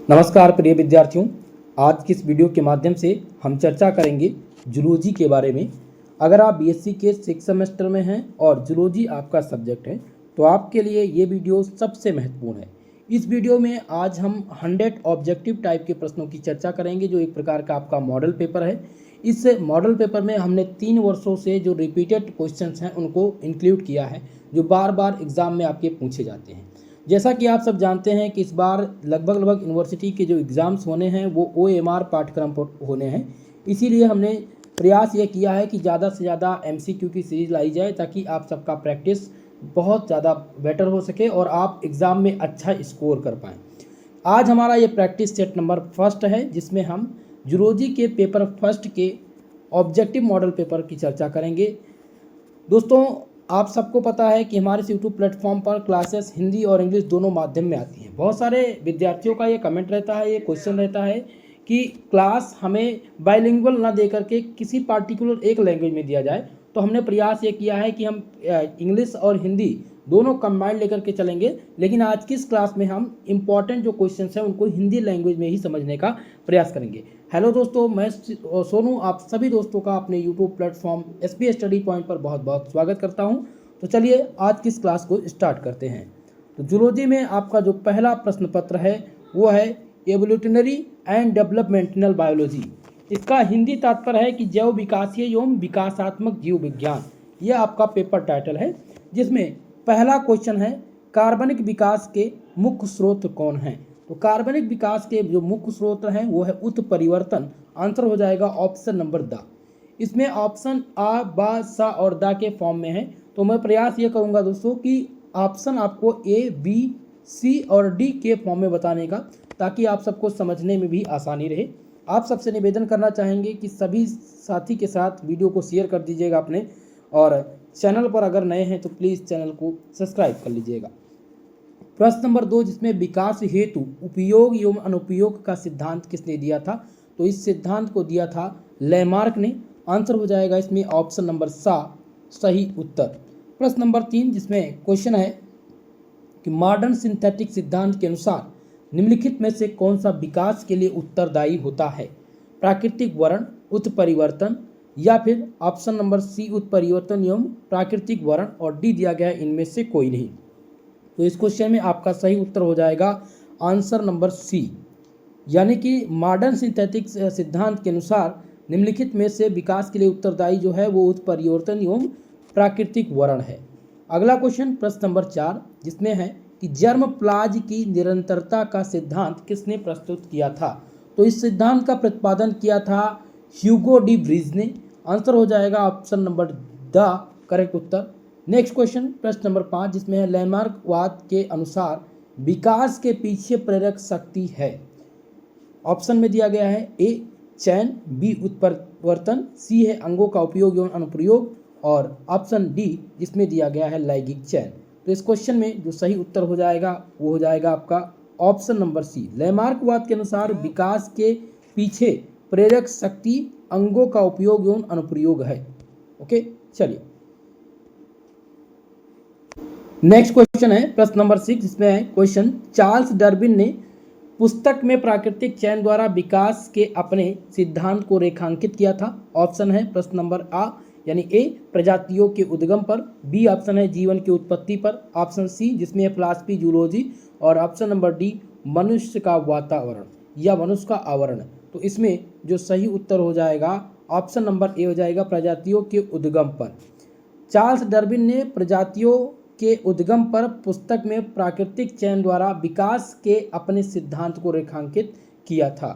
नमस्कार प्रिय विद्यार्थियों, आज की इस वीडियो के माध्यम से हम चर्चा करेंगे जूलॉजी के बारे में। अगर आप बीएससी के 6 सेमेस्टर में हैं और जूलॉजी आपका सब्जेक्ट है तो आपके लिए ये वीडियो सबसे महत्वपूर्ण है। इस वीडियो में आज हम 100 ऑब्जेक्टिव टाइप के प्रश्नों की चर्चा करेंगे, जो एक प्रकार का आपका मॉडल पेपर है। इस मॉडल पेपर में हमने 3 वर्षों से जो रिपीटेड क्वेश्चंस हैं उनको इंक्लूड किया है, जो बार बार एग्जाम में आपके पूछे जाते हैं। जैसा कि आप सब जानते हैं कि इस बार लगभग यूनिवर्सिटी के जो एग्ज़ाम्स होने हैं वो OMR पाठ्यक्रम पर होने हैं। इसीलिए हमने प्रयास ये किया है कि ज़्यादा से ज़्यादा MCQ की सीरीज़ लाई जाए, ताकि आप सबका प्रैक्टिस बहुत ज़्यादा बेटर हो सके और आप एग्ज़ाम में अच्छा स्कोर कर पाएँ। आज हमारा ये प्रैक्टिस सेट नंबर फर्स्ट है, जिसमें हम जूलॉजी के पेपर फर्स्ट के ऑब्जेक्टिव मॉडल पेपर की चर्चा करेंगे। दोस्तों, आप सबको पता है कि हमारे यूट्यूब प्लेटफॉर्म पर क्लासेस हिंदी और इंग्लिश दोनों माध्यम में आती हैं। बहुत सारे विद्यार्थियों का ये कमेंट रहता है, ये क्वेश्चन रहता है कि क्लास हमें बाइलिंगुअल ना दे करके किसी पार्टिकुलर एक लैंग्वेज में दिया जाए। तो हमने प्रयास ये किया है कि हम इंग्लिश और हिंदी दोनों कंबाइंड लेकर के चलेंगे, लेकिन आज की इस क्लास में हम इम्पॉर्टेंट जो क्वेश्चंस हैं उनको हिंदी लैंग्वेज में ही समझने का प्रयास करेंगे। हेलो दोस्तों, मैं सोनू आप सभी दोस्तों का अपने YouTube platform SB study point पर बहुत बहुत स्वागत करता हूं। तो चलिए आज की इस क्लास को स्टार्ट करते हैं। तो जूलॉजी में आपका जो पहला प्रश्न पत्र है वो है एवोल्यूशनरी एंड डेवलपमेंटल बायोलॉजी। इसका हिंदी तात्पर्य है कि जैव विकासीय एवं विकासात्मक जीव विज्ञान। यह आपका पेपर टाइटल है, जिसमें पहला क्वेश्चन है कार्बनिक विकास के मुख्य स्रोत कौन हैं। तो कार्बनिक विकास के जो मुख्य स्रोत हैं वो है उत्परिवर्तन। आंसर हो जाएगा ऑप्शन नंबर द। इसमें ऑप्शन आ, बा, सा और दा के फॉर्म में है। तो मैं प्रयास ये करूंगा दोस्तों कि ऑप्शन आपको A, B, C और D के फॉर्म में बताने का, ताकि आप सबको समझने में भी आसानी रहे। आप सबसे निवेदन करना चाहेंगे कि सभी साथी के साथ वीडियो को शेयर कर दीजिएगा अपने, और चैनल पर अगर नए हैं तो प्लीज़ चैनल को सब्सक्राइब कर लीजिएगा। प्रश्न नंबर 2, जिसमें विकास हेतु उपयोग एवं अनुपयोग का सिद्धांत किसने दिया था। तो इस सिद्धांत को दिया था लैमार्क ने। आंसर हो जाएगा इसमें ऑप्शन नंबर सा सही उत्तर। प्रश्न नंबर 3, जिसमें क्वेश्चन है कि मॉडर्न सिंथेटिक सिद्धांत के अनुसार निम्नलिखित में से कौन सा विकास के लिए उत्तरदायी होता है। प्राकृतिक वर्ण, उत्परिवर्तन, या फिर ऑप्शन नंबर सी उत्परिवर्तन एवं प्राकृतिक वर्ण, और डी दिया गया है इनमें से कोई नहीं। तो इस क्वेश्चन में आपका सही उत्तर हो जाएगा आंसर नंबर सी, यानी कि मॉडर्न सिंथेटिक सिद्धांत के अनुसार निम्नलिखित में से विकास के लिए उत्तरदायी जो है वो उत्परिवर्तन एवं प्राकृतिक वर्ण है। अगला क्वेश्चन प्रश्न नंबर 4, जिसमें है कि जर्मप्लाज की निरंतरता का सिद्धांत किसने प्रस्तुत किया था। तो इस सिद्धांत का प्रतिपादन किया था ह्यूगो डी व्रीज ने। आंसर हो जाएगा option number the correct Uttar. Next question प्रश्न नंबर 5, जिसमें है लैमार्क वाद के अनुसार विकास के पीछे प्रेरक शक्ति है। ऑप्शन में दिया गया है A चयन, B उत्परिवर्तन, C है अंगों का उपयोग एवं अनुप्रयोग, और ऑप्शन D जिसमें दिया गया है लैंगिक चयन। तो इस क्वेश्चन में जो सही उत्तर हो जाएगा वो हो जाएगा आपका ऑप्शन नंबर C। लैमार्क वाद के अनुसार विकास के पीछे प्रेरक शक्ति अंगों का उपयोग एवं अनुप्रयोग है। ओके, चलिए नेक्स्ट क्वेश्चन है प्रश्न नंबर 6, जिसमें है क्वेश्चन चार्ल्स डार्विन ने पुस्तक में प्राकृतिक चयन द्वारा विकास के अपने सिद्धांत को रेखांकित किया था। ऑप्शन है प्रश्न नंबर A यानी A प्रजातियों के उद्गम पर, B ऑप्शन है जीवन की उत्पत्ति पर, ऑप्शन C जिसमें है फिलॉसफी जूलॉजी, और ऑप्शन नंबर D मनुष्य का वातावरण या मनुष्य का आवरण। तो इसमें जो सही उत्तर हो जाएगा ऑप्शन नंबर A हो जाएगा प्रजातियों के उद्गम पर। चार्ल्स डार्विन ने प्रजातियों के उद्गम पर पुस्तक में प्राकृतिक चयन द्वारा विकास के अपने सिद्धांत को रेखांकित किया था।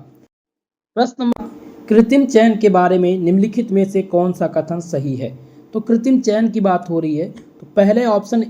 प्रश्न नंबर, कृत्रिम चयन के बारे में निम्नलिखित में से कौन सा कथन सही है। तो कृत्रिम चयन की बात हो रही है, तो पहले ऑप्शन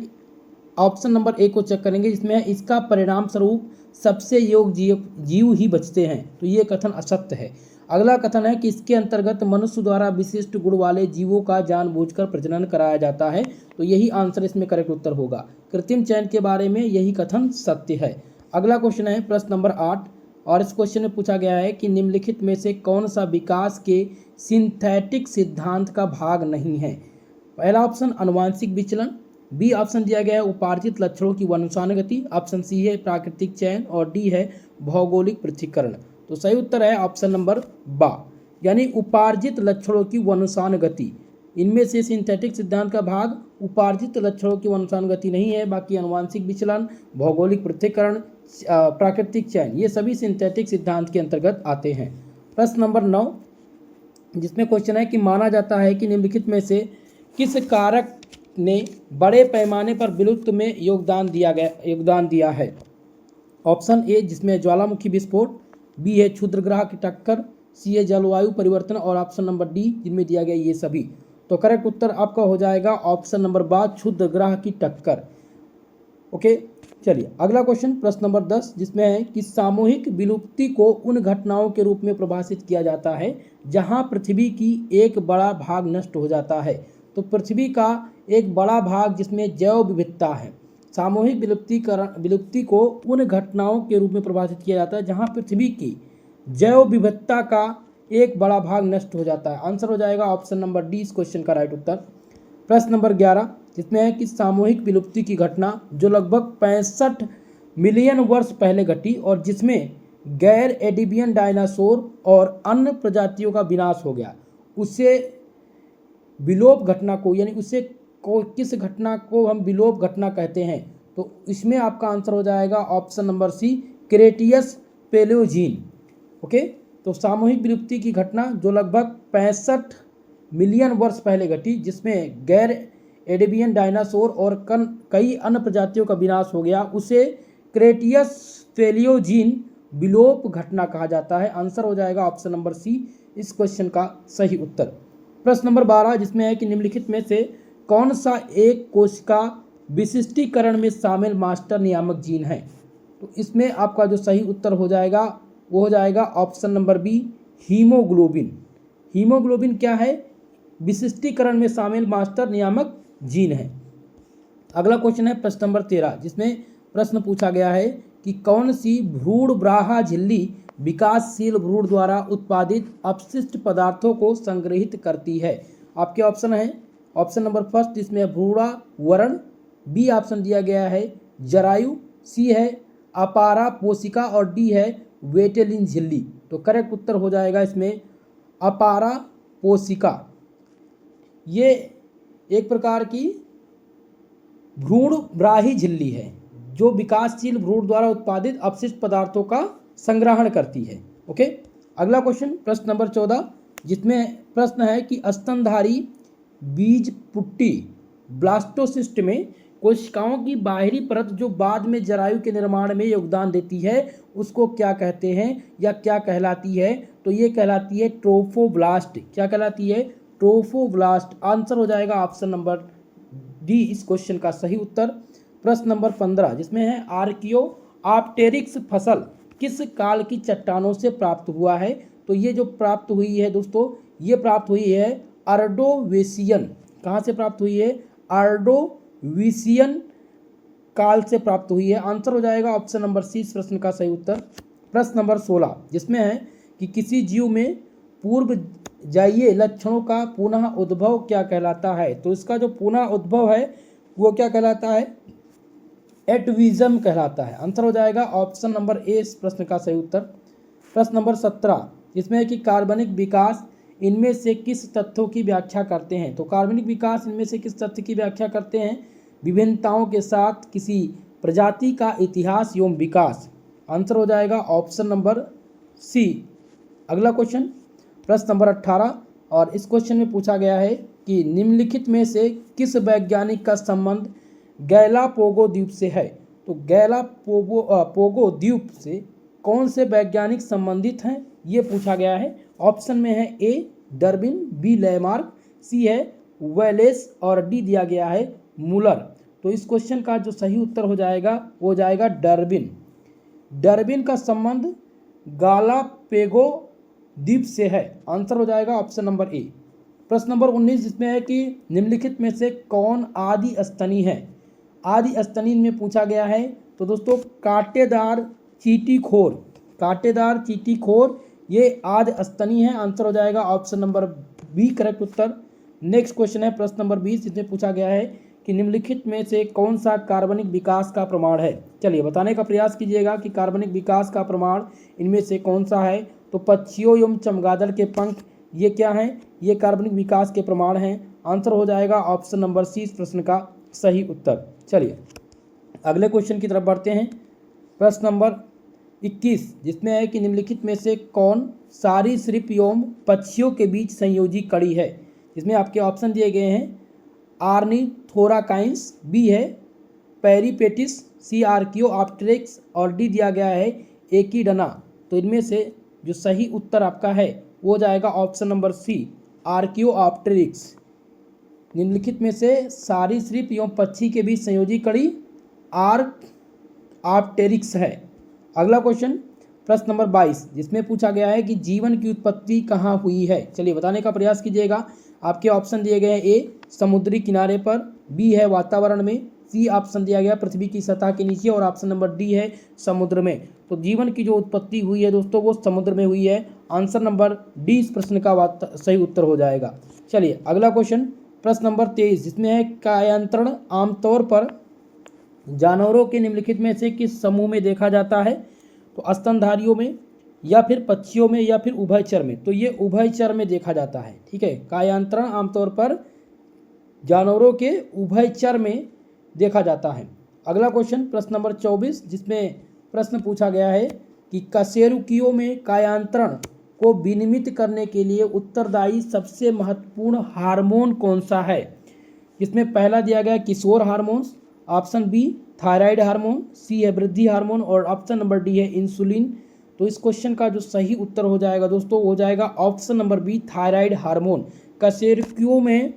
नंबर A को चेक करेंगे, जिसमें इसका परिणाम स्वरूप सबसे योग्य जीव ही बचते हैं। तो ये कथन असत्य है। अगला कथन है कि इसके अंतर्गत मनुष्य द्वारा विशिष्ट गुण वाले जीवों का जानबूझकर प्रजनन कराया जाता है। तो यही आंसर इसमें करेक्ट उत्तर होगा। कृत्रिम चयन के बारे में यही कथन सत्य है। अगला क्वेश्चन है प्रश्न नंबर 8, और इस क्वेश्चन में पूछा गया है कि निम्नलिखित में से कौन सा विकास के सिंथेटिक सिद्धांत का भाग नहीं है। पहला ऑप्शन अनुवांशिक विचलन, B ऑप्शन दिया गया है उपार्जित लक्षणों की वंशानुगति, ऑप्शन C है प्राकृतिक चयन, और D है भौगोलिक पृथक्करण। तो सही उत्तर है ऑप्शन नंबर बा, यानी उपार्जित लक्षणों की वंशान गति। इनमें से सिंथेटिक सिद्धांत का भाग उपार्जित लक्षणों की वंशान गति नहीं है, बाकी अनुवांशिक विचलन, भौगोलिक पृथक्करण, प्राकृतिक चयन, ये सभी सिंथेटिक सिद्धांत के अंतर्गत आते हैं। प्रश्न नंबर 9, जिसमें क्वेश्चन है कि माना जाता है कि निम्नलिखित में से किस कारक ने बड़े पैमाने पर विलुप्त में योगदान दिया है। ऑप्शन ए जिसमें ज्वालामुखी विस्फोट, बी है क्षुद्रग्रह की टक्कर, सी है जलवायु परिवर्तन और ऑप्शन नंबर डी जिनमें दिया गया ये सभी। तो करेक्ट उत्तर आपका हो जाएगा ऑप्शन नंबर बा, क्षुद्रग्रह की टक्कर। ओके, चलिए अगला क्वेश्चन प्रश्न नंबर 10, जिसमें है कि सामूहिक विलुप्ति को उन घटनाओं के रूप में परिभाषित किया जाता है जहां पृथ्वी की एक बड़ा भाग नष्ट हो जाता है। तो पृथ्वी का एक बड़ा भाग जिसमें जैव विविधता है, सामूहिक विलुप्ति को उन घटनाओं के रूप में परिभाषित किया जाता है जहां पृथ्वी की जैव विविधता का एक बड़ा भाग नष्ट हो जाता है। आंसर हो जाएगा ऑप्शन नंबर डी इस क्वेश्चन का राइट उत्तर। प्रश्न नंबर 11, जिसमें है कि सामूहिक विलुप्ति की घटना जो लगभग 65 मिलियन वर्ष पहले घटी और जिसमें गैर एडिबियन डायनासोर और अन्य प्रजातियों का विनाश हो गया, उसे विलोप घटना को, यानी उसे किस घटना को हम विलोप घटना कहते हैं। तो इसमें आपका आंसर हो जाएगा option number C, Cretaceous Paleogene. Okay, तो सामूहिक विलुप्ति की घटना जो लगभग 65 मिलियन वर्ष पहले घटी जिसमें गैर एडिबियन डायनासोर और कई अन्य प्रजातियों का विनाश हो गया, उसे क्रेटियस पेलियोजीन विलोप घटना कहा जाता है। आंसर हो जाएगा ऑप्शन नंबर सी इस क्वेश्चन का सही उत्तर। प्रश्न नंबर 12, जिसमें है कि निम्नलिखित में से कौन सा एक कोशिका विशिष्टीकरण में शामिल मास्टर नियामक जीन है। तो इसमें आपका जो सही उत्तर हो जाएगा वो हो जाएगा option number B, haemoglobin. Haemoglobin क्या है, विशिष्टीकरण में शामिल मास्टर नियामक जीन है। अगला क्वेश्चन है प्रश्न नंबर 13, जिसमें प्रश्न पूछा गया है कि कौन सी भ्रूणग्राही झिल्ली विकासशील भ्रूण द्वारा उत्पादित अपशिष्ट पदार्थों को संग्रहित करती है। आपके ऑप्शन है ऑप्शन नंबर फर्स्ट जिसमें भ्रूणावरण, बी ऑप्शन दिया गया है जरायु, सी है अपारा पोशिका और डी है वेटेलिन झिल्ली। तो करेक्ट उत्तर हो जाएगा इसमें अपारा पोशिका। ये एक प्रकार की भ्रूणग्राही झिल्ली है जो विकासशील भ्रूण द्वारा उत्पादित अपशिष्ट पदार्थों का संग्रहण करती है। ओके, अगला क्वेश्चन प्रश्न नंबर 14, जिसमें प्रश्न है कि स्तनधारी बीज पुट्टी ब्लास्टोसिस्ट में कोशिकाओं की बाहरी परत जो बाद में जरायु के निर्माण में योगदान देती है उसको क्या कहते हैं या क्या कहलाती है। तो ये कहलाती है ट्रोफोब्लास्ट। क्या कहलाती है, ट्रोफोब्लास्ट। आंसर हो जाएगा ऑप्शन नंबर डी इस क्वेश्चन का सही उत्तर। प्रश्न नंबर 15, जिसमें है आर्कियोप्टेरिक्स फसल किस काल की चट्टानों से प्राप्त हुआ है। तो ये जो प्राप्त हुई है दोस्तों, ये प्राप्त हुई है अर्डोवेशियन। कहाँ से प्राप्त हुई है, अर्डोविशियन काल से प्राप्त हुई है। आंसर हो जाएगा ऑप्शन नंबर सी इस प्रश्न का सही उत्तर। प्रश्न नंबर 16, जिसमें है कि किसी जीव में पूर्व जाइए लक्षणों का पुनः उद्भव क्या कहलाता है। तो इसका जो पुनः उद्भव है वो क्या कहलाता है, एटविज्म कहलाता है। आंसर हो जाएगा ऑप्शन नंबर ए इस प्रश्न का सही उत्तर। प्रश्न नंबर 17, जिसमें है कि कार्बनिक विकास इनमें से किस तथ्यों की व्याख्या करते हैं। तो कार्बनिक विकास इनमें से किस तथ्य की व्याख्या करते हैं, विभिन्नताओं के साथ किसी प्रजाति का इतिहास एवं विकास। आंसर हो जाएगा ऑप्शन नंबर सी। अगला क्वेश्चन प्रश्न नंबर 18, और इस क्वेश्चन में पूछा गया है कि निम्नलिखित में से किस वैज्ञानिक का संबंध गैलापागो द्वीप से है। तो गैलापागो द्वीप से कौन से वैज्ञानिक संबंधित हैं ये पूछा गया है। ऑप्शन में है ए डार्विन, बी लैमार्क, सी है वेलेस और डी दिया गया है मूलर। तो इस क्वेश्चन का जो सही उत्तर हो जाएगा वो हो जाएगा डार्विन। डार्विन का संबंध गैलापागो द्वीप से है। आंसर हो जाएगा ऑप्शन नंबर ए। प्रश्न नंबर 19, जिसमें है कि निम्नलिखित में से कौन आदि स्तनी है। आदि स्तनी में पूछा गया है। तो दोस्तों कांटेदार चींटीखोर, कांटेदार चींटीखोर ये आदि स्तनी है। आंसर हो जाएगा ऑप्शन नंबर बी करेक्ट उत्तर। नेक्स्ट क्वेश्चन है प्रश्न नंबर 20, जिसमें पूछा गया है कि निम्नलिखित में से कौन सा कार्बनिक विकास का प्रमाण है। चलिए बताने का प्रयास कीजिएगा कि कार्बनिक विकास का प्रमाण इनमें से कौन सा है। तो पक्षियों एवं चमगादड़ के पंख ये क्या हैं, ये कार्बनिक विकास के प्रमाण हैं। आंसर हो जाएगा ऑप्शन नंबर सी इस प्रश्न का सही उत्तर। चलिए अगले क्वेश्चन की तरफ बढ़ते हैं। प्रश्न नंबर 21 जिसमें है कि निम्नलिखित में से कौन सरीसृप एवं पक्षियों के बीच संयोजी कड़ी है। इसमें आपके ऑप्शन दिए गए हैं आर्निथोराकाइंस, बी है पेरिपेटिस, सी आर्कियोप्टेरिक्स और डी दिया गया है एकिडना। तो इनमें से जो सही उत्तर आपका है वो हो जाएगा ऑप्शन नंबर सी आर्कियोप्टेरिक्स। निम्नलिखित में से सरीसृप एवं पक्षी के बीच संयोजी कड़ी आर्कियोप्टेरिक्स है। अगला क्वेश्चन प्रश्न नंबर 22 जिसमें पूछा गया है कि जीवन की उत्पत्ति कहाँ हुई है। चलिए बताने का प्रयास कीजिएगा। आपके ऑप्शन दिए गए हैं ए समुद्री किनारे पर, बी है वातावरण में, सी ऑप्शन दिया गया पृथ्वी की सतह के नीचे और ऑप्शन नंबर डी है समुद्र में। तो जीवन की जो उत्पत्ति हुई है दोस्तों वो समुद्र में हुई है। आंसर नंबर डी इस प्रश्न का सही उत्तर हो जाएगा। चलिए अगला क्वेश्चन प्रश्न नंबर 23 जिसमें है कायांतरण आमतौर पर जानवरों के निम्नलिखित में से किस समूह में देखा जाता है। तो स्तनधारियों में या फिर पक्षियों में या फिर उभयचर में। तो ये उभयचर में देखा जाता है। ठीक है, कायांतरण आमतौर पर जानवरों के उभयचर में देखा जाता है। अगला क्वेश्चन प्रश्न नंबर 24 जिसमें प्रश्न पूछा गया है कि कशेरुकियों में कायांतरण को विनियमित करने के लिए उत्तरदायी सबसे महत्वपूर्ण हार्मोन कौन सा है। इसमें पहला दिया गया किशोर hormones, option B thyroid hormone, C है वृद्धि हार्मोन और ऑप्शन नंबर डी है इंसुलिन। तो इस क्वेश्चन का जो सही उत्तर हो जाएगा दोस्तों हो जाएगा option number B thyroid hormone. कशेरुकियों में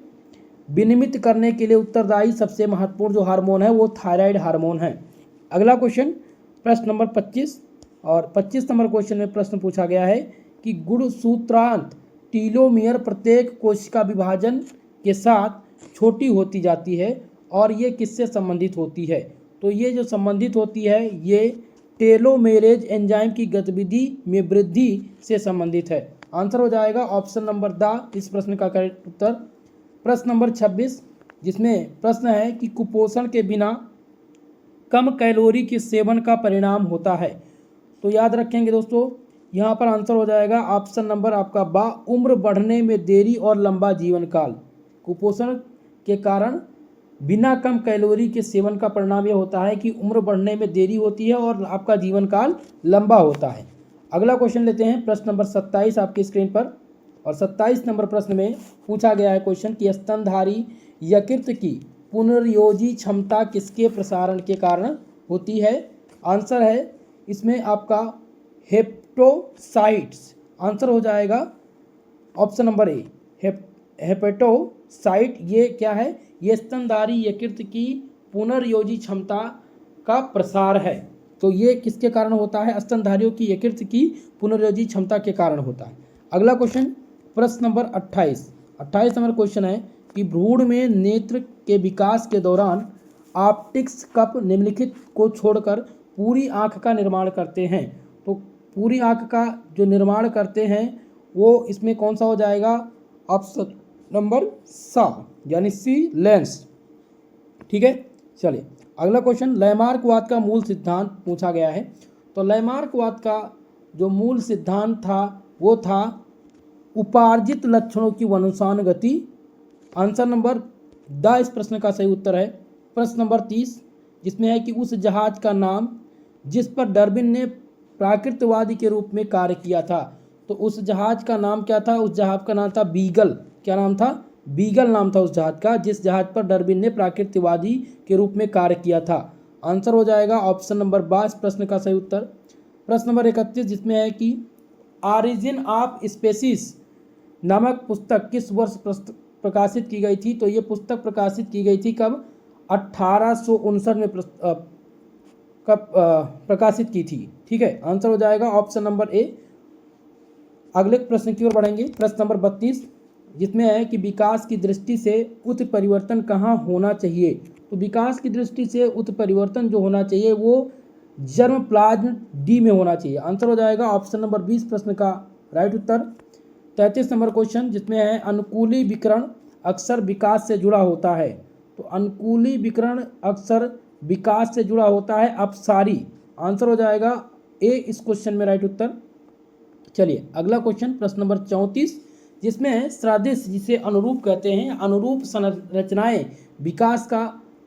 विनियमित करने के लिए उत्तरदायी सबसे महत्वपूर्ण जो हार्मोन है वो थायराइड हार्मोन है। अगला क्वेश्चन प्रश्न नंबर 25 और 25 नंबर क्वेश्चन में प्रश्न पूछा गया है कि गुणसूत्रांत टीलोमियर प्रत्येक कोशिका विभाजन के साथ छोटी होती जाती है और ये किससे संबंधित होती है। तो ये जो संबंधित होती है ये टेलोमेरेज एंजाइम की गतिविधि में वृद्धि से संबंधित है। आंसर हो जाएगा ऑप्शन नंबर द इस प्रश्न का करेक्ट उत्तर। प्रश्न नंबर 26 जिसमें प्रश्न है कि कुपोषण के बिना कम कैलोरी के सेवन का परिणाम होता है। तो याद रखेंगे दोस्तों यहाँ पर आंसर हो जाएगा ऑप्शन नंबर आपका बा उम्र बढ़ने में देरी और लंबा जीवन काल। कुपोषण के कारण बिना कम कैलोरी के सेवन का परिणाम यह होता है कि उम्र बढ़ने में देरी होती है और आपका जीवन काल लंबा होता है। अगला क्वेश्चन लेते हैं प्रश्न नंबर 27 आपकी स्क्रीन पर और 27 नंबर प्रश्न में पूछा गया है क्वेश्चन कि स्तनधारी यकृत की पुनर्योजी क्षमता किसके प्रसारण के कारण होती है। आंसर है इसमें आपका हेपेटोसाइट्स। आंसर हो जाएगा ऑप्शन नंबर ए हेपेटोसाइट। ये क्या है, ये स्तनधारी यकृत की पुनर्योजी क्षमता का प्रसार है। तो ये किसके कारण होता है, स्तनधारियों की यकृत की पुनर्योजी क्षमता के कारण होता है। अगला क्वेश्चन प्रश्न नंबर 28 नंबर क्वेश्चन है कि भ्रूण में नेत्र के विकास के दौरान ऑप्टिक्स कप निम्नलिखित को छोड़कर पूरी आँख का निर्माण करते हैं। तो पूरी आँख का जो निर्माण करते हैं वो इसमें कौन सा हो जाएगा, ऑप्शन नंबर सा यानी सी लेंस। ठीक है, चलिए अगला क्वेश्चन लैमार्कवाद का मूल सिद्धांत पूछा गया है। तो लैमार्कवाद का जो मूल सिद्धांत था वो था उपार्जित लक्षणों की वंशानुगति। आंसर नंबर द इस प्रश्न का सही उत्तर है। प्रश्न नंबर 30 जिसमें है कि उस जहाज का नाम जिस पर डार्विन ने प्राकृतवादी के रूप में कार्य किया था। तो उस जहाज का नाम क्या था, उस जहाज का नाम था बीगल। क्या नाम था, बीगल नाम था उस जहाज का जिस जहाज पर डार्विन ने प्राकृतवादी के रूप में कार्य किया था। आंसर हो जाएगा ऑप्शन नंबर 22 प्रश्न का सही उत्तर। प्रश्न नंबर 31 जिसमें है कि ऑरिजिन ऑफ स्पेसीज नामक पुस्तक किस वर्ष प्रकाशित की गई थी। तो ये पुस्तक प्रकाशित की गई थी कब, 1859 में प्रकाशित की थी। ठीक है, आंसर हो जाएगा ऑप्शन नंबर ए। अगले प्रश्न की ओर बढ़ेंगे। प्रश्न नंबर 32 जिसमें है कि विकास की दृष्टि से उत्परिवर्तन कहाँ होना चाहिए। तो विकास की दृष्टि से उत्परिवर्तन जो होना चाहिए वो जर्म प्लाज्म डी में होना चाहिए। आंसर हो जाएगा ऑप्शन नंबर 20 प्रश्न का राइट उत्तर। 33 नंबर क्वेश्चन जिसमें है अनुकूली विकर्ण अक्सर विकास से जुड़ा होता है। तो अनुकूली विकर्ण अक्सर विकास से जुड़ा होता है अपसारी। आंसर हो जाएगा ए इस क्वेश्चन में राइट उत्तर। चलिए अगला क्वेश्चन प्रश्न नंबर 34, जिसमें है सदृश जिसे अनुरूप कहते हैं, अनुरूप संरचनाएं विकास का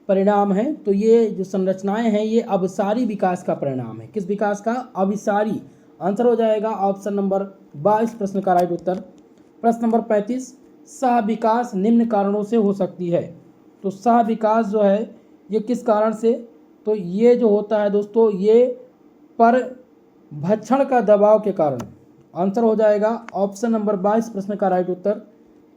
परिणाम है। तो ये जो संरचनाएं हैं ये अभिसारी विकास का परिणाम है। किस विकास का? अभिसारी। आंसर हो जाएगा ऑप्शन नंबर 22 प्रश्न का राइट उत्तर। प्रश्न नंबर 35, सह विकास निम्न कारणों से हो सकती है। तो सह विकास जो है ये किस कारण से? तो ये जो होता है दोस्तों ये पर भक्षण का दबाव के कारण। आंसर हो जाएगा ऑप्शन नंबर 22 प्रश्न का राइट उत्तर।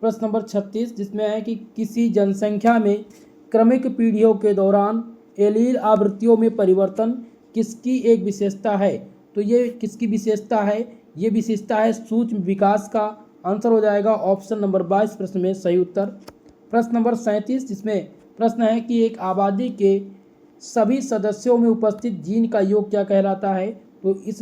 प्रश्न नंबर 36, जिसमें है कि किसी जनसंख्या में क्रमिक पीढ़ियों के दौरान एलील आवृत्तियों में परिवर्तन किसकी एक विशेषता है? तो ये किसकी विशेषता है? ये विशेषता है सूक्ष्म विकास का। आंसर हो जाएगा ऑप्शन नंबर 22 प्रश्न में सही उत्तर। प्रश्न नंबर 37, जिसमें प्रश्न है कि एक आबादी के सभी सदस्यों में उपस्थित जीन का योग क्या कहलाता है? तो इस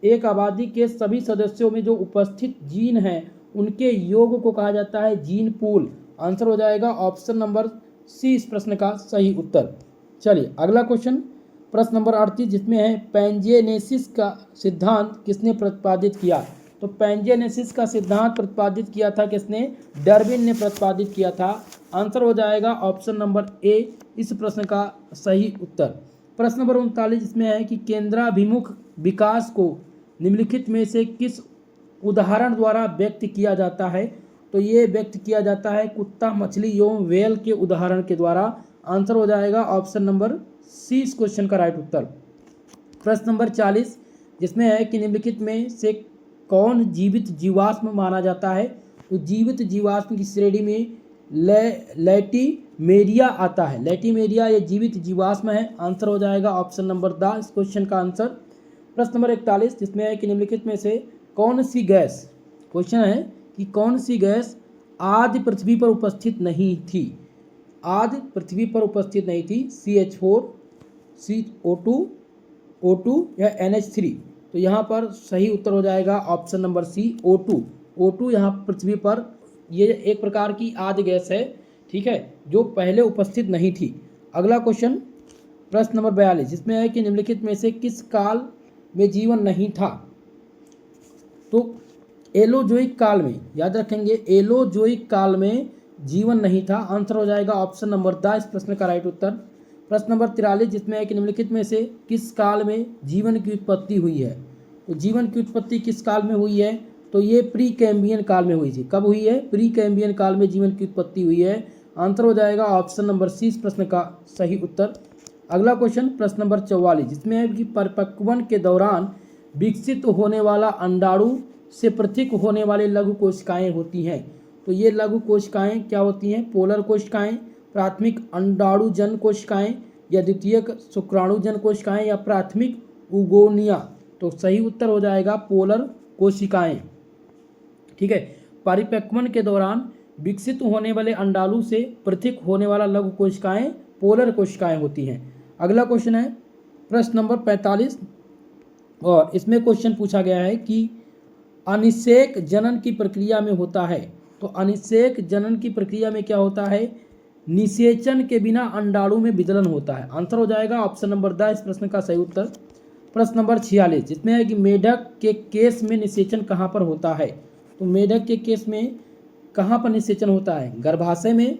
एक आबादी के सभी सदस्यों में जो उपस्थित जीन हैं उनके योग को कहा जाता है जीन पूल। आंसर हो जाएगा ऑप्शन नंबर सी इस प्रश्न का सही उत्तर। चलिए अगला क्वेश्चन प्रश्न नंबर 38, जिसमें है पैंजेनेसिस का सिद्धांत किसने प्रतिपादित किया? तो पैंजेनेसिस का सिद्धांत प्रतिपादित किया था किसने? डार्विन ने प्रतिपादित किया था। आंसर हो जाएगा ऑप्शन नंबर ए इस प्रश्न का सही उत्तर। प्रश्न नंबर 39, जिसमें है कि केंद्राभिमुख विकास को निम्नलिखित में से किस उदाहरण द्वारा व्यक्त किया जाता है? तो ये व्यक्त किया जाता है कुत्ता, मछली एवं व्हेल के उदाहरण के द्वारा। आंसर हो जाएगा ऑप्शन नंबर सी इस क्वेश्चन का राइट उत्तर। प्रश्न नंबर 40, जिसमें है कि निम्नलिखित में से कौन जीवित जीवाश्म माना जाता है? तो जीवित जीवाश्म की श्रेणी में लैटिमेरिया आता है। लैटिमेरिया ये जीवित जीवाश्म है। आंसर हो जाएगा ऑप्शन नंबर द इस क्वेश्चन का आंसर। प्रश्न नंबर 41, जिसमें है कि निम्नलिखित में से कौन सी गैस, क्वेश्चन है कि कौन सी गैस आदि पृथ्वी पर उपस्थित नहीं थी? आदि पृथ्वी पर उपस्थित नहीं थी। CH4, CO2, O2 या NH3। तो यहाँ पर सही उत्तर हो जाएगा ऑप्शन नंबर सी O2। O2 यहाँ पृथ्वी पर ये एक प्रकार की आदि गैस है, ठीक है, जो पहले उपस्थित नहीं थी। अगला क्वेश्चन प्रश्न नंबर 42, जिसमें है कि निम्नलिखित में से किस काल में जीवन नहीं था? तो एलोजोइक काल में, याद रखेंगे एलोजोइक काल में जीवन नहीं था। आंसर हो जाएगा ऑप्शन नंबर द इस प्रश्न का राइट उत्तर। प्रश्न नंबर 43, जिसमें है कि निम्नलिखित में से किस काल में जीवन की उत्पत्ति हुई है? तो जीवन की उत्पत्ति किस काल में हुई है? तो ये प्री कैम्बियन काल में हुई थी। कब हुई है? प्री कैम्बियन काल में जीवन की उत्पत्ति हुई है। आंसर हो जाएगा ऑप्शन नंबर सी इस प्रश्न का सही उत्तर। अगला क्वेश्चन प्रश्न नंबर 44, जिसमें है कि परिपक्वन के दौरान विकसित होने वाला अंडाणु से पृथक होने वाले लघु कोशिकाएं होती हैं। तो ये लघु कोशिकाएं क्या होती हैं? पोलर कोशिकाएं, प्राथमिक अंडाणुजन कोशिकाएं या द्वितीयक शुक्राणुजन कोशिकाएं या प्राथमिक उगोनिया। तो सही उत्तर हो जाएगा पोलर कोशिकाएं, ठीक है। परिपक्वन के दौरान विकसित होने वाले अंडाणु से पृथक होने वाला लघु कोशिकाएं पोलर कोशिकाएं होती हैं। अगला क्वेश्चन है प्रश्न नंबर 45 और इसमें क्वेश्चन पूछा गया है कि अनिषेक जनन की प्रक्रिया में होता है। तो अनिषेक जनन की प्रक्रिया में क्या होता है? निषेचन के बिना अंडाणु में विदलन होता है। आंसर हो जाएगा ऑप्शन नंबर द इस प्रश्न का सही उत्तर। प्रश्न नंबर 46, जिसमें है कि मेढक के केस में निषेचन कहाँ पर होता है? तो मेढक के केस में कहाँ पर निषेचन होता है? गर्भाशय में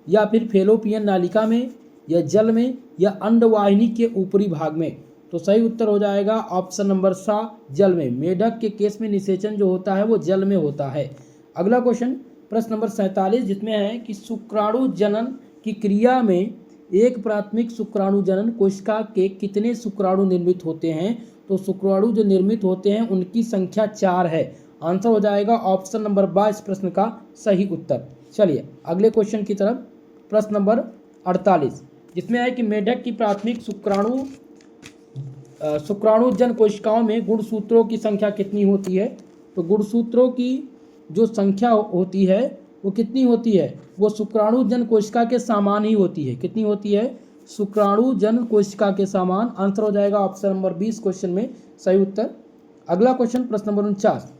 या फिर फेलोपियन नालिका में या जल में या अंडवाहिनी के ऊपरी भाग में? तो सही उत्तर हो जाएगा ऑप्शन नंबर सा जल में। मेढक के केस में निषेचन जो होता है वो जल में होता है। अगला क्वेश्चन प्रश्न नंबर 47, जिसमें है कि शुक्राणु जनन की क्रिया में एक प्राथमिक शुक्राणु जनन कोशिका के कितने शुक्राणु निर्मित होते हैं? तो शुक्राणु जो निर्मित होते हैं उनकी संख्या 4 है। आंसर हो जाएगा ऑप्शन नंबर 22 प्रश्न का सही उत्तर। चलिए अगले क्वेश्चन की तरफ। प्रश्न नंबर 48, जिसमें है कि मेढक की प्राथमिक शुक्राणुजन कोशिकाओं में गुणसूत्रों की संख्या कितनी होती है? तो गुणसूत्रों की जो संख्या होती है वो कितनी होती है? वो शुक्राणुजन कोशिका के समान ही होती है। कितनी होती है? शुक्राणुजन कोशिका के समान। आंसर हो जाएगा ऑप्शन नंबर 20 क्वेश्चन में सही उत्तर। अगला क्वेश्चन प्रश्न नंबर 49,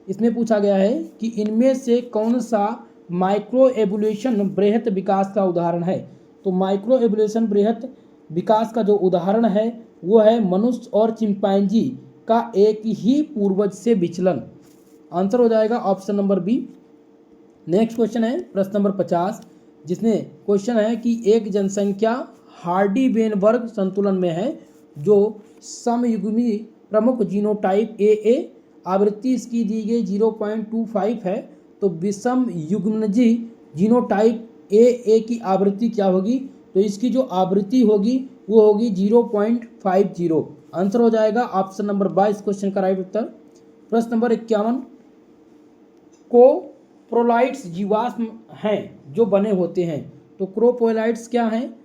इसमें पूछा गया है कि इनमें से कौन सा माइक्रो एवोल्यूशन बृहत विकास का उदाहरण है? तो माइक्रो एवोल्यूशन बृहत विकास का जो उदाहरण है वो है मनुष्य और चिंपैंजी का एक ही पूर्वज से विचलन। आंसर हो जाएगा option number B. Next question है प्रश्न नंबर 50, जिसमें क्वेश्चन है कि एक जनसंख्या हार्डी वेनबर्ग संतुलन में है जो समयुग्मी प्रमुख जीनोटाइप ए आवृत्ति इसकी दी गई 0.25 है, तो विषम युग्मनजी जीनोटाइप ए की आवृत्ति क्या होगी? तो इसकी जो आवृत्ति होगी वो होगी 0.50। आंसर हो जाएगा ऑप्शन नंबर 22 क्वेश्चन का राइट उत्तर। प्रश्न नंबर 51, कोप्रोलाइट्स जीवाश्म हैं जो बने होते हैं, तो कोप्रोलाइट्स क्या हैं?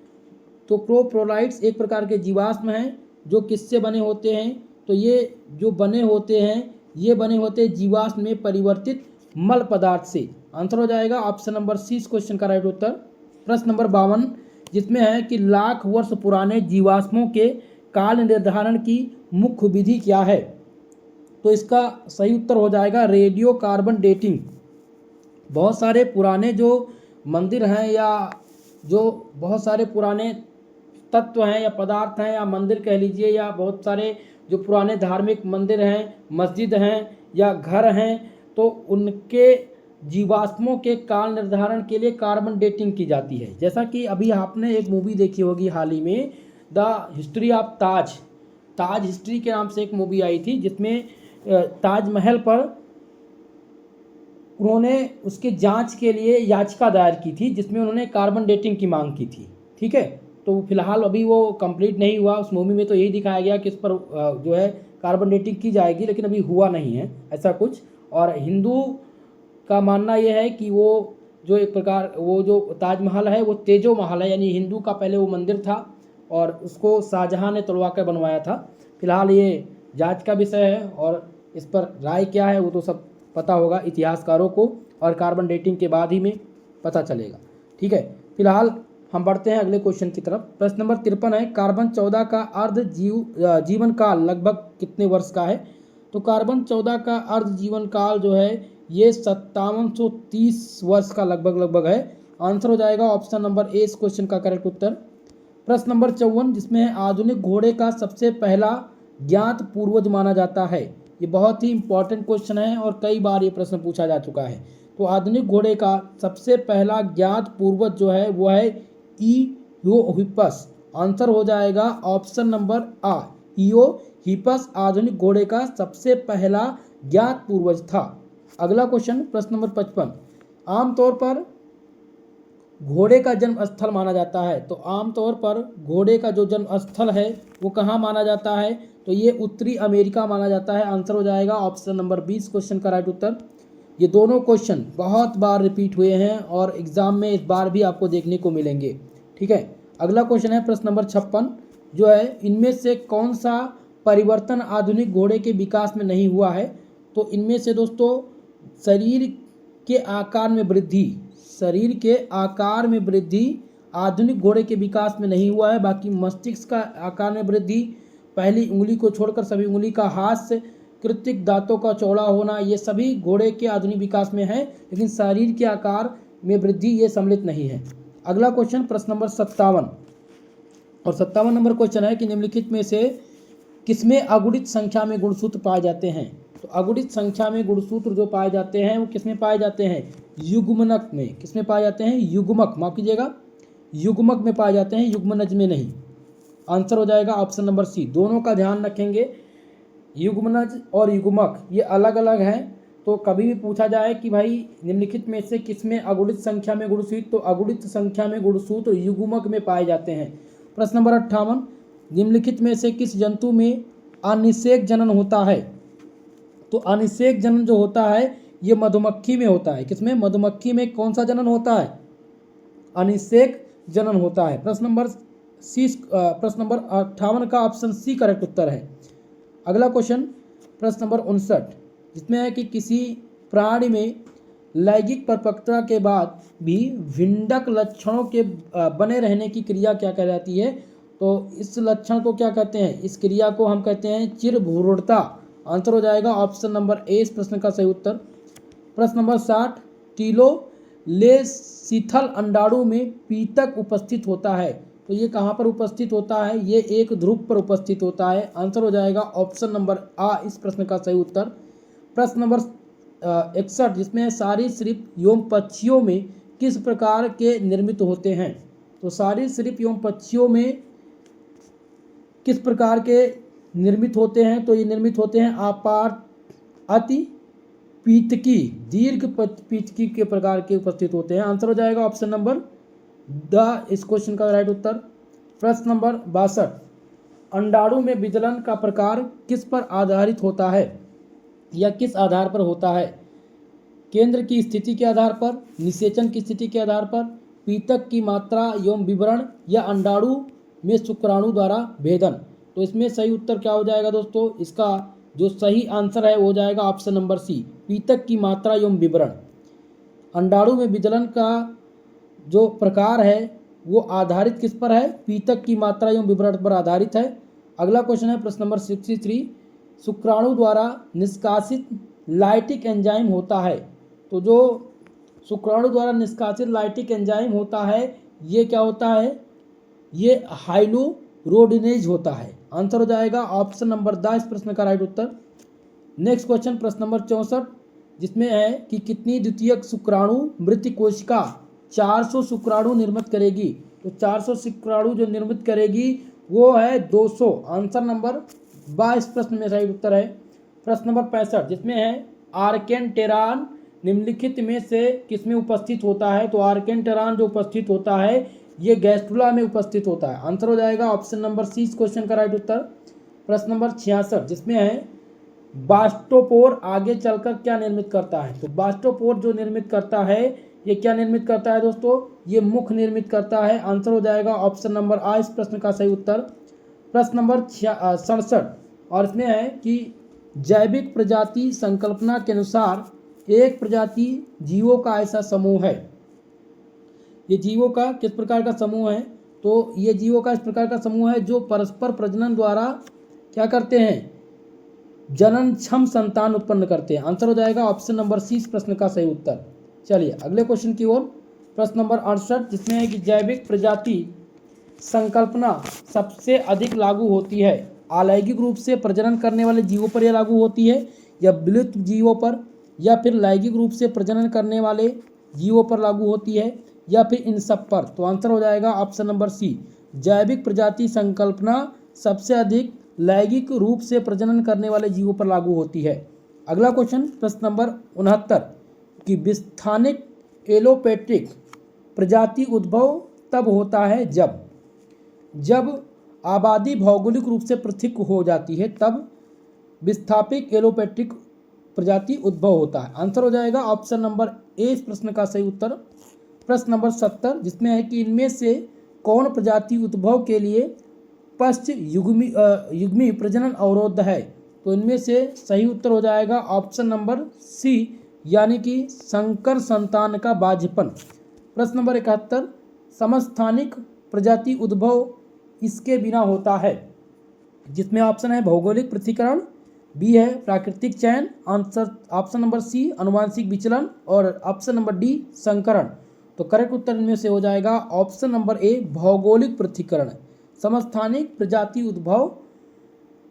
तो कोप्रोलाइट्स एक प्रकार के जीवाश्म हैं जो किससे बने होते हैं? तो ये जो बने होते हैं ये बने होते हैं जीवाश्म में परिवर्तित मल पदार्थ से। आंसर हो जाएगा ऑप्शन नंबर सी क्वेश्चन का राइट उत्तर। प्रश्न नंबर 52, जिसमें है कि लाख वर्ष पुराने जीवाश्मों के काल निर्धारण की मुख्य विधि क्या है? तो इसका सही उत्तर हो जाएगा रेडियो कार्बन डेटिंग। बहुत सारे पुराने जो मंदिर हैं या जो बहुत सारे पुराने तत्व हैं या पदार्थ हैं या मंदिर कह लीजिए, या बहुत सारे जो पुराने धार्मिक मंदिर हैं, मस्जिद हैं या घर हैं, तो उनके जीवाश्मों के काल निर्धारण के लिए कार्बन डेटिंग की जाती है। जैसा कि अभी आपने एक मूवी देखी होगी हाल ही में, the history of Taj history के नाम से एक मूवी आई थी, जिसमें ताजमहल पर उन्होंने उसके जांच के लिए याचिका दायर की थी, जिसमें उन्होंने कार्बन डेटिंग की मांग की थी। ठीक है, तो फिलहाल अभी वो कंप्लीट नहीं हुआ। उस मूवी में तो यही दिखाया गया कि इस पर जो है कार्बन डेटिंग की जाएगी, लेकिन अभी हुआ नहीं है ऐसा कुछ। और हिंदू का मानना यह है कि वो जो एक प्रकार वो जो ताजमहल है वो तेजो महल है, यानी हिंदू का पहले वो मंदिर था और उसको शाहजहां ने तोड़वा कर बनवाया था। फिलहाल ये जांच का विषय है और इस पर राय क्या है वो तो सब पता होगा इतिहासकारों को, और कार्बन डेटिंग के बाद ही में पता चलेगा। ठीक है, फिलहाल हम बढ़ते हैं अगले क्वेश्चन की तरफ। प्रश्न नंबर 53 है, कार्बन 14 का अर्ध जीवन काल लगभग कितने वर्ष का है? तो कार्बन 14 का अर्ध जीवन काल जो है ये 5730 वर्ष का लगभग है। आंसर हो जाएगा ऑप्शन नंबर ए इस क्वेश्चन का करेक्ट उत्तर। प्रश्न नंबर 54, जिसमें है आधुनिक घोड़े का सबसे पहला ज्ञात पूर्वज माना जाता है। ये बहुत ही इंपॉर्टेंट क्वेश्चन है और कई बार ये प्रश्न पूछा जा चुका है। तो आधुनिक घोड़े का सबसे पहला ज्ञात पूर्वज जो है वो है इयोहिपस। आंसर हो जाएगा ऑप्शन नंबर आ, इयोहिपस आधुनिक घोड़े का सबसे पहला ज्ञात पूर्वज था। अगला क्वेश्चन प्रश्न नंबर 55, आमतौर पर घोड़े का जन्म स्थल माना जाता है। तो आमतौर पर घोड़े का जो जन्म स्थल है वो कहाँ माना जाता है? तो ये उत्तरी अमेरिका माना जाता है। आंसर हो जाएगा ऑप्शन नंबर 20 क्वेश्चन का राइट उत्तर। ये दोनों क्वेश्चन बहुत बार रिपीट हुए हैं और एग्जाम में इस बार भी आपको देखने को मिलेंगे। ठीक है, अगला क्वेश्चन है प्रश्न नंबर 56, जो है इनमें से कौन सा परिवर्तन आधुनिक घोड़े के विकास में नहीं हुआ है? तो इनमें से दोस्तों शरीर के आकार में वृद्धि आधुनिक घोड़े के विकास में नहीं हुआ है। बाकी मस्तिष्क का आकार में वृद्धि, पहली उंगली को छोड़कर सभी उंगली का हास्य, कृत्रिक दांतों का चौड़ा होना, ये सभी घोड़े के आधुनिक विकास में है, लेकिन शरीर के आकार में वृद्धि ये सम्मिलित नहीं है। अगला क्वेश्चन प्रश्न नंबर 57 और 57 नंबर क्वेश्चन है कि निम्नलिखित में से किसमें अगुणित संख्या में गुणसूत्र पाए जाते हैं? तो अगुणित संख्या में गुणसूत्र जो पाए जाते हैं वो किसमें पाए जाते हैं? युग्मनक में। किसमें पाए जाते हैं? युग्मक, माफ कीजिएगा, युग्मक में पाए जाते हैं, युग्मनज में नहीं। आंसर हो जाएगा ऑप्शन नंबर सी। दोनों का ध्यान रखेंगे, युग्मनज और युग्मक ये अलग अलग हैं। तो कभी भी पूछा जाए कि भाई निम्नलिखित में से किसमें अगुणित संख्या में गुणसूत्र, तो अगुणित संख्या में गुणसूत्र युग्मक में पाए जाते हैं। प्रश्न नंबर 58, निम्नलिखित में से किस जंतु में अनिषेक जनन होता है? तो अनिषेक जनन जो होता है ये मधुमक्खी में होता है। किसमें? मधुमक्खी में कौन सा जनन होता है? अनिषेक जनन होता है। प्रश्न नंबर 58 का ऑप्शन सी करेक्ट उत्तर है। अगला क्वेश्चन प्रश्न नंबर 59, जिसमें है कि किसी प्राणी में लैंगिक परिपक्वता के बाद भी भिंडक लक्षणों के बने रहने की क्रिया क्या कहलाती है? तो इस लक्षण को क्या कहते हैं? इस क्रिया को हम कहते हैं चिरभ्रूणता। आंसर हो जाएगा ऑप्शन नंबर ए इस प्रश्न का सही उत्तर। प्रश्न नंबर 60, लेसिथल अंडाणु में पीतक उपस्थित होता है। तो ये कहाँ पर उपस्थित होता है? ये एक ध्रुव पर उपस्थित होता है। आंसर हो जाएगा ऑप्शन नंबर आ इस प्रश्न का सही उत्तर। प्रश्न नंबर 61 जिसमें सरीसृप एवं पक्षियों में किस प्रकार के निर्मित होते हैं? तो सरीसृप एवं पक्षियों में किस प्रकार के निर्मित होते हैं? तो ये निर्मित होते हैं अति पीतकी, दीर्घ पीतकी के प्रकार के उपस्थित होते हैं। आंसर हो जाएगा ऑप्शन नंबर द इस क्वेश्चन का राइट उत्तर। प्रश्न नंबर 62 अंडाणु में विदलन का प्रकार किस पर आधारित होता है या किस आधार पर होता है? केंद्र की स्थिति के आधार पर, निषेचन की स्थिति के आधार पर, पीतक की मात्रा एवं विवरण, या अंडाणु में शुक्राणु द्वारा भेदन। तो इसमें सही उत्तर क्या हो जाएगा दोस्तों? इसका जो सही आंसर है वो हो जाएगा ऑप्शन नंबर सी, पीतक की मात्रा एवं विवरण। अंडाणु में विदलन का जो प्रकार है वो आधारित किस पर है? पीतक की मात्रा एवं विवरण पर आधारित है। अगला क्वेश्चन है प्रश्न नंबर 63 शुक्राणु द्वारा निष्कासित लाइटिक एंजाइम होता है। तो जो शुक्राणु द्वारा निष्कासित लाइटिक एंजाइम होता है ये क्या होता है? ये हाइलोरोडिनेज होता है। आंसर हो जाएगा ऑप्शन नंबर द इस प्रश्न का राइट उत्तर। नेक्स्ट क्वेश्चन प्रश्न नंबर 64 जिसमें है कि कितनी द्वितीयक शुक्राणु मृत कोशिका 400 शुक्राणु निर्मित करेगी? तो 400 शुक्राणु जो निर्मित करेगी वो है 200। आंसर नंबर 22 प्रश्न में सही उत्तर है। प्रश्न नंबर 65 जिसमें है आर्केंटेरान निम्नलिखित में से किसमें उपस्थित होता है? तो आर्केंटेरान जो उपस्थित होता है ये गैस्ट्रुला में उपस्थित होता है। आंसर हो जाएगा ऑप्शन नंबर सी इस क्वेश्चन का राइट उत्तर। प्रश्न नंबर 66 जिसमें है बास्टोपोर आगे चलकर क्या निर्मित करता है? तो बास्टोपोर जो निर्मित करता है ये क्या निर्मित करता है दोस्तों? ये मुख निर्मित करता है। आंसर हो जाएगा ऑप्शन नंबर आ इस प्रश्न का सही उत्तर। प्रश्न नंबर 67 और इसमें है कि जैविक प्रजाति संकल्पना के अनुसार एक प्रजाति जीवों का ऐसा समूह है। ये जीवों का किस प्रकार का समूह है? तो ये जीवों का इस प्रकार का समूह है जो परस्पर प्रजनन द्वारा क्या करते हैं? जननक्षम संतान उत्पन्न करते हैं। आंसर हो जाएगा ऑप्शन नंबर सी इस प्रश्न का सही उत्तर। चलिए अगले क्वेश्चन की ओर। प्रश्न नंबर 68 जिसमें है कि जैविक प्रजाति संकल्पना सबसे अधिक लागू होती है अलैंगिक रूप से प्रजनन करने वाले जीवों पर यह लागू होती है, या विलुप्त जीवों पर, या फिर लैंगिक रूप से प्रजनन करने वाले जीवों पर लागू होती है, या फिर इन सब पर? तो आंसर हो जाएगा ऑप्शन नंबर सी, जैविक प्रजाति संकल्पना सबसे अधिक लैंगिक रूप से प्रजनन करने वाले जीवों पर लागू होती है। अगला क्वेश्चन प्रश्न नंबर 69 कि विस्थानिक एलोपेट्रिक प्रजाति उद्भव तब होता है जब आबादी भौगोलिक रूप से पृथक हो जाती है, तब विस्थापित एलोपेट्रिक प्रजाति उद्भव होता है। आंसर हो जाएगा ऑप्शन नंबर ए इस प्रश्न का सही उत्तर। प्रश्न नंबर 70 जिसमें है कि इनमें से कौन प्रजाति उद्भव के लिए पश्च युग्मी प्रजनन अवरोध है? तो इनमें से सही उत्तर हो जाएगा ऑप्शन नंबर सी, यानी कि संकर संतान का बाध्यपन। प्रश्न नंबर 71 समस्थानिक प्रजाति उद्भव इसके बिना होता है, जिसमें ऑप्शन है भौगोलिक पृथक्करण, बी है प्राकृतिक चयन, आंसर ऑप्शन नंबर सी आनुवांशिक विचलन, और ऑप्शन नंबर डी संकरण। तो करेक्ट उत्तर इनमें से हो जाएगा ऑप्शन नंबर ए भौगोलिक पृथक्करण। समस्थानिक प्रजाति उद्भव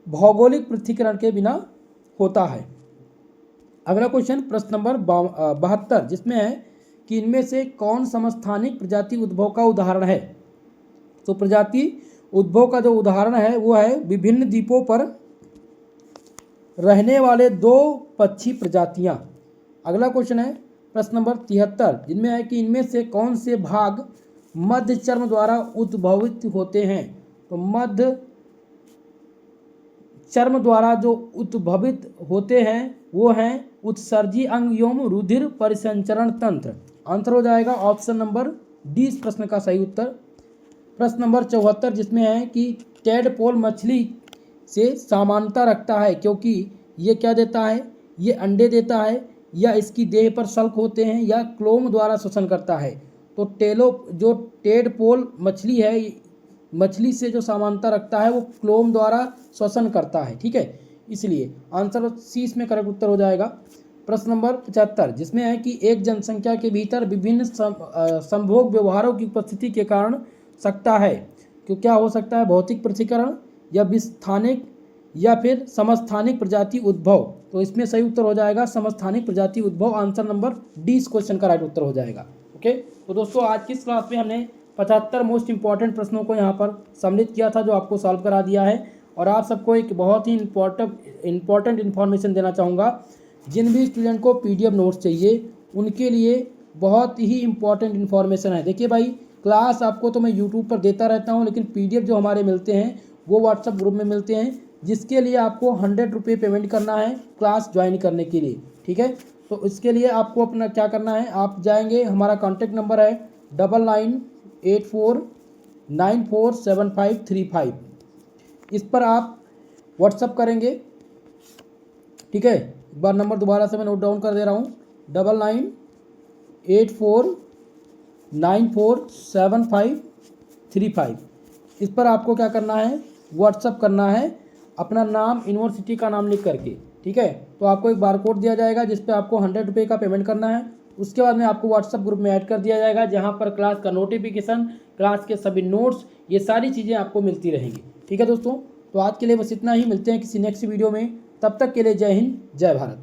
भौगोलिक पृथक्करण के बिना होता है। अगला क्वेश्चन प्रश्न नंबर 72 जिसमें है कि इनमें से कौन समस्थानिक प्रजाति उद्भव का उदाहरण है? तो प्रजाति उद्भव का जो उदाहरण है वो है विभिन्न द्वीपों पर रहने वाले दो पक्षी प्रजातियां। अगला क्वेश्चन है प्रश्न नंबर 73 जिनमें है कि इनमें से कौन से भाग मध्य चर्म द्वारा उद्भवित होते हैं? तो मध्य चर्म द्वारा जो उद्भवित होते हैं वो हैं उत्सर्जी अंग एवं रुधिर परिसंचरण तंत्र। आंसर हो जाएगा ऑप्शन नंबर डी इस प्रश्न का सही उत्तर। प्रश्न नंबर 74 जिसमें है कि टेडपोल मछली से समानता रखता है क्योंकि ये क्या देता है? ये अंडे देता है, या इसकी देह पर सल्क होते हैं, या क्लोम द्वारा श्वसन करता है। तो जो टेडपोल मछली है मछली से जो समानता रखता है वो क्लोम द्वारा श्वसन करता है, ठीक है, इसलिए आंसर सी इसमें करेक्ट उत्तर हो जाएगा। प्रश्न नंबर 75 जिसमें है कि एक जनसंख्या के भीतर विभिन्न संभोग व्यवहारों की उपस्थिति के कारण सकता है। क्यों क्या हो सकता है? भौतिक पृथक्करण या विस्थानिक या फिर समस्थानिक प्रजाति उद्भव। तो इसमें सही उत्तर हो जाएगा समस्थानिक प्रजाति उद्भव। आंसर नंबर डी इस क्वेश्चन का राइट उत्तर हो जाएगा। ओके, तो दोस्तों आज की इस क्लास में हमने 75 मोस्ट इंपॉर्टेंट प्रश्नों को यहाँ पर सम्मिलित किया था जो आपको सॉल्व करा दिया है। और आप सबको एक बहुत ही इंपॉर्टेंट इन्फॉर्मेशन देना चाहूँगा। जिन भी स्टूडेंट को PDF नोट्स चाहिए उनके लिए बहुत ही इंपॉर्टेंट इन्फॉर्मेशन है। देखिए भाई, क्लास आपको तो मैं यूट्यूब पर देता रहता हूँ, लेकिन PDF जो हमारे मिलते हैं वो व्हाट्सएप ग्रुप में मिलते हैं, जिसके लिए आपको 100 रुपये पेमेंट करना है क्लास ज्वाइन करने के लिए। ठीक है, तो इसके लिए आपको अपना क्या करना है, आप जाएंगे, हमारा कॉन्टैक्ट नंबर है 9984947535। इस पर आप व्हाट्सअप करेंगे। ठीक है, एक बार नंबर दोबारा से मैं नोट डाउन कर दे रहा हूँ, 9984947535। इस पर आपको क्या करना है, व्हाट्सअप करना है अपना नाम, यूनिवर्सिटी का नाम लिख करके। ठीक है, तो आपको एक बारकोड दिया जाएगा जिस पे आपको 100 रुपये का पेमेंट करना है। उसके बाद में आपको व्हाट्सअप ग्रुप में ऐड कर दिया जाएगा, जहाँ पर क्लास का नोटिफिकेशन, क्लास के सभी नोट्स, ये सारी चीज़ें आपको मिलती रहेंगी। ठीक है दोस्तों, तो आज के लिए बस इतना ही। मिलते हैं किसी नेक्स्ट वीडियो में, तब तक के लिए जय हिंद, जय भारत।